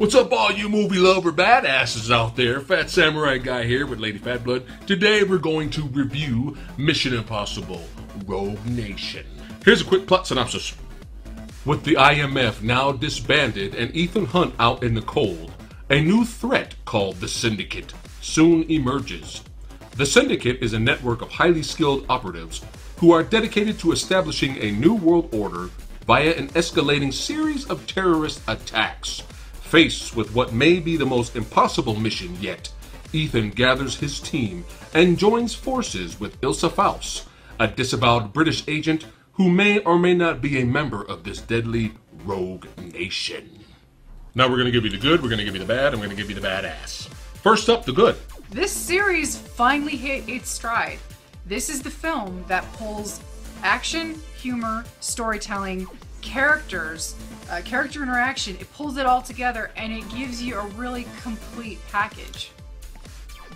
What's up, all you movie lover badasses out there? Fat Samurai Guy here with Lady Fat Blood. Today we're going to review Mission Impossible Rogue Nation. Here's a quick plot synopsis. With the IMF now disbanded and Ethan Hunt out in the cold, a new threat called the Syndicate soon emerges. The Syndicate is a network of highly skilled operatives who are dedicated to establishing a new world order via an escalating series of terrorist attacks. Faced with what may be the most impossible mission yet, Ethan gathers his team and joins forces with Ilsa Faust, a disavowed British agent who may or may not be a member of this deadly rogue nation. Now we're going to give you the good, we're going to give you the bad, and we're going to give you the badass. First up, the good. This series finally hit its stride. This is the film that pulls action, humor, storytelling, characters, character interaction. It pulls it all together and it gives you a really complete package.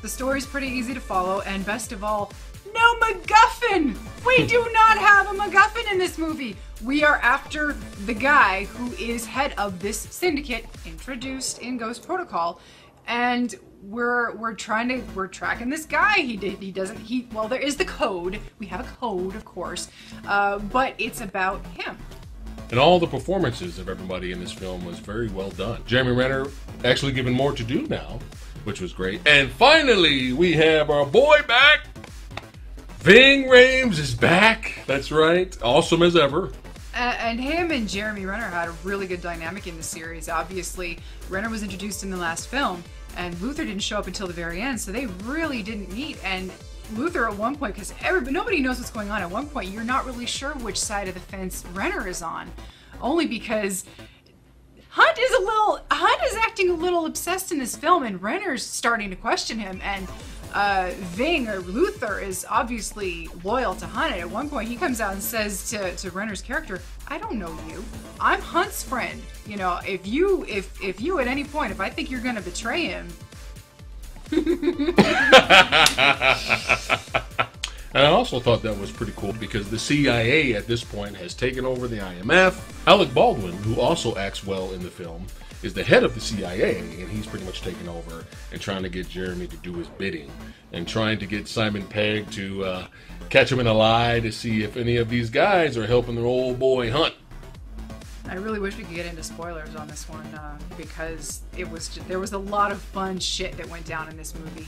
The story's pretty easy to follow, and best of all, no MacGuffin! We do not have a MacGuffin in this movie! We are after the guy who is head of this syndicate introduced in Ghost Protocol, and we're tracking this guy. Well, there is the code. We have a code, of course, but it's about him. And all the performances of everybody in this film was very well done. Jeremy Renner actually given more to do now, which was great. And finally, we have our boy back. Ving Rhames is back. That's right. Awesome as ever. And him and Jeremy Renner had a really good dynamic in the series. Obviously, Renner was introduced in the last film, and Luther didn't show up until the very end, so they really didn't meet. And Luther at one point, because nobody knows what's going on, at one point you're not really sure which side of the fence Renner is on, only because Hunt is acting a little obsessed in this film, and Renner's starting to question him, and Ving, or Luther, is obviously loyal to Hunt. And at one point he comes out and says to Renner's character, I don't know you. I'm Hunt's friend. You know, if you at any point, if I think you're gonna betray him. And I also thought that was pretty cool because the CIA at this point has taken over the IMF. Alec Baldwin, who also acts well in the film, is the head of the CIA, and he's pretty much taken over and trying to get Jeremy to do his bidding and trying to get Simon Pegg to catch him in a lie to see if any of these guys are helping their old boy Hunt. I really wish we could get into spoilers on this one because there was a lot of fun shit that went down in this movie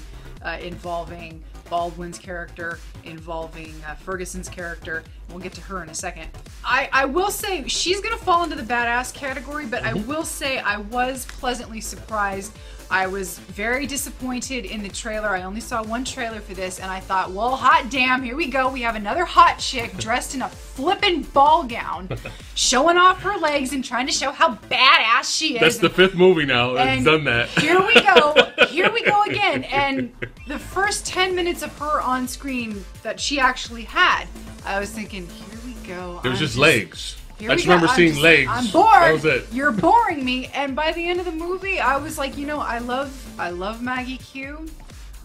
involving Baldwin's character, involving Ferguson's character. We'll get to her in a second. I will say she's gonna fall into the badass category, but I will say I was pleasantly surprised. I was very disappointed in the trailer. I only saw one trailer for this, and I thought, well, hot damn, here we go. We have another hot chick dressed in a flippin' ball gown, showing off her legs and trying to show how badass she is. That's the fifth movie now that's done that. Here we go. Here we go again. And the first 10 minutes of her on screen that she actually had, I was thinking, here we go. It was just legs. I just go. remember seeing legs. I'm bored. That was it. You're boring me. And by the end of the movie, I was like, you know, I love Maggie Q,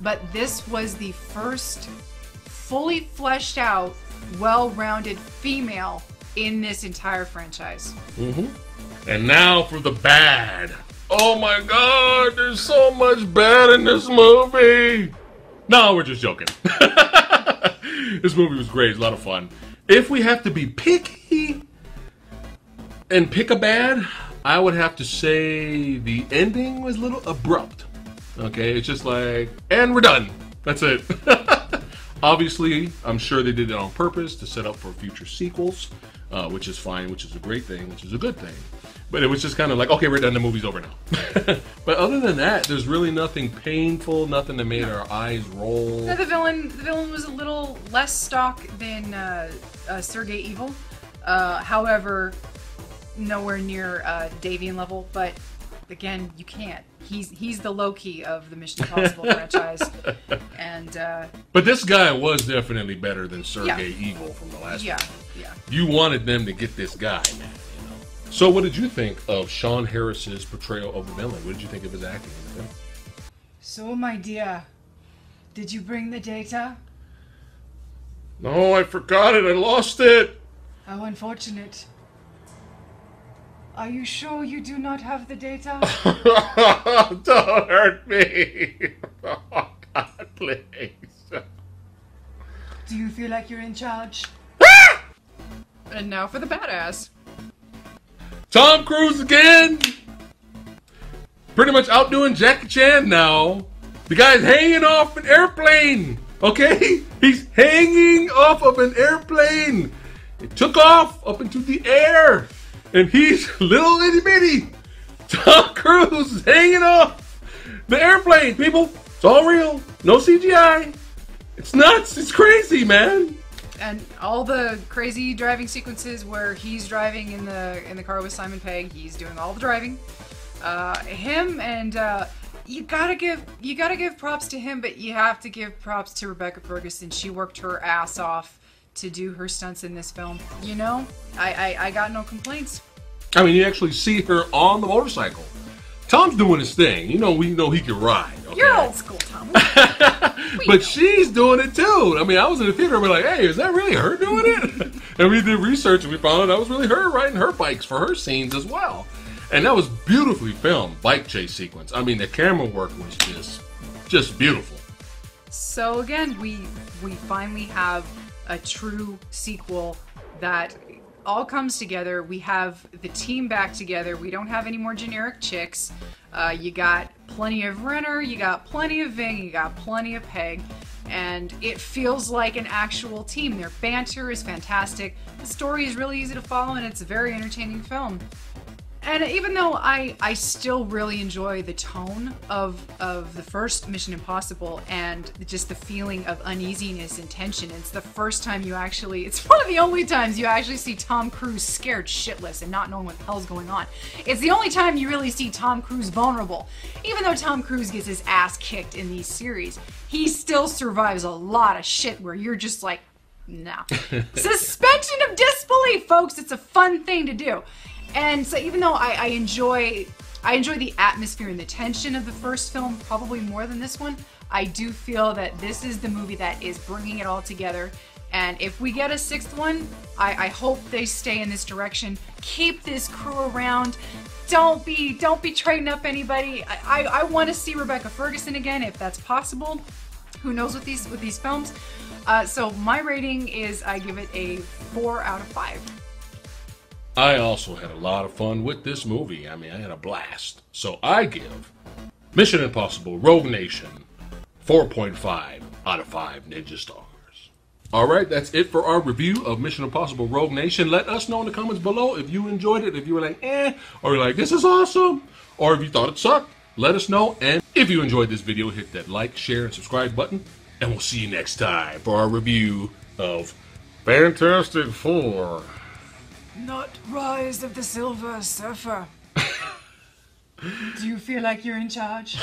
but this was the first fully fleshed out, well-rounded female in this entire franchise. And now for the bad. Oh my God, there's so much bad in this movie. No, we're just joking. This movie was great. It's a lot of fun. If we have to be picky and pick a bad, I would have to say the ending was a little abrupt. Okay, it's just like, and we're done. That's it. Obviously, I'm sure they did it on purpose to set up for future sequels, which is fine, which is a great thing, which is a good thing. But it was just kind of like, okay, we're done, the movie's over now. But other than that, there's really nothing painful, nothing that made our eyes roll. No, the villain was a little less stock than Sergei Evil. However, nowhere near Davian level, but again, you can't. He's the Loki of the Mission Impossible franchise, and but this guy was definitely better than Sergei Evil from the last one. Yeah. You wanted them to get this guy, man. You know. So, what did you think of Sean Harris's portrayal of the villain? What did you think of his acting in the film? So, my dear, did you bring the data? No, I forgot it. I lost it. How unfortunate. Are you sure you do not have the data? Don't hurt me. Oh, God, please. Do you feel like you're in charge? And now for the badass. Tom Cruise again. Pretty much outdoing Jackie Chan now. The guy's hanging off an airplane. Okay? He's hanging off of an airplane. It took off up into the air. And he's little itty bitty. Tom Cruise is hanging off the airplane, people. It's all real. No CGI. It's nuts. It's crazy, man. And all the crazy driving sequences where he's driving in the car with Simon Pegg, he's doing all the driving. Him and you gotta give props to him, but you have to give props to Rebecca Ferguson. She worked her ass off to do her stunts in this film. You know, I got no complaints. I mean, you actually see her on the motorcycle. Tom's doing his thing. You know, we know he can ride. Okay? You're old school, Tom. But she's doing it too. I mean, I was in the theater and we're like, hey, is that really her doing it? And we did research and we found out that was really her riding her bikes for her scenes as well. And that was beautifully filmed, bike chase sequence. I mean, the camera work was just beautiful. So again, we finally have a true sequel that all comes together. We have the team back together. We don't have any more generic chicks. You got plenty of Renner, you got plenty of Ving, you got plenty of Pegg, and it feels like an actual team. Their banter is fantastic. The story is really easy to follow, and it's a very entertaining film. And even though I still really enjoy the tone of the first Mission Impossible and just the feeling of uneasiness and tension, it's the first time it's one of the only times you actually see Tom Cruise scared shitless and not knowing what the hell's going on. It's the only time you really see Tom Cruise vulnerable. Even though Tom Cruise gets his ass kicked in these series, he still survives a lot of shit where you're just like, nah. Suspension of disbelief, folks. It's a fun thing to do. And so even though I enjoy the atmosphere and the tension of the first film probably more than this one, I do feel that this is the movie that is bringing it all together. And if we get a sixth one, I hope they stay in this direction. Keep this crew around. Don't be trading up anybody. I want to see Rebecca Ferguson again if that's possible. Who knows with these films? So my rating is, I give it a 4 out of 5. I also had a lot of fun with this movie. I mean, I had a blast. So I give Mission Impossible Rogue Nation 4.5 out of 5 Ninja Stars. Alright, that's it for our review of Mission Impossible Rogue Nation. Let us know in the comments below if you enjoyed it, if you were like, or you're like, this is awesome, or if you thought it sucked. Let us know, and if you enjoyed this video, hit that like, share, and subscribe button, and we'll see you next time for our review of Fantastic Four. Not Rise of the Silver Surfer. Do you feel like you're in charge?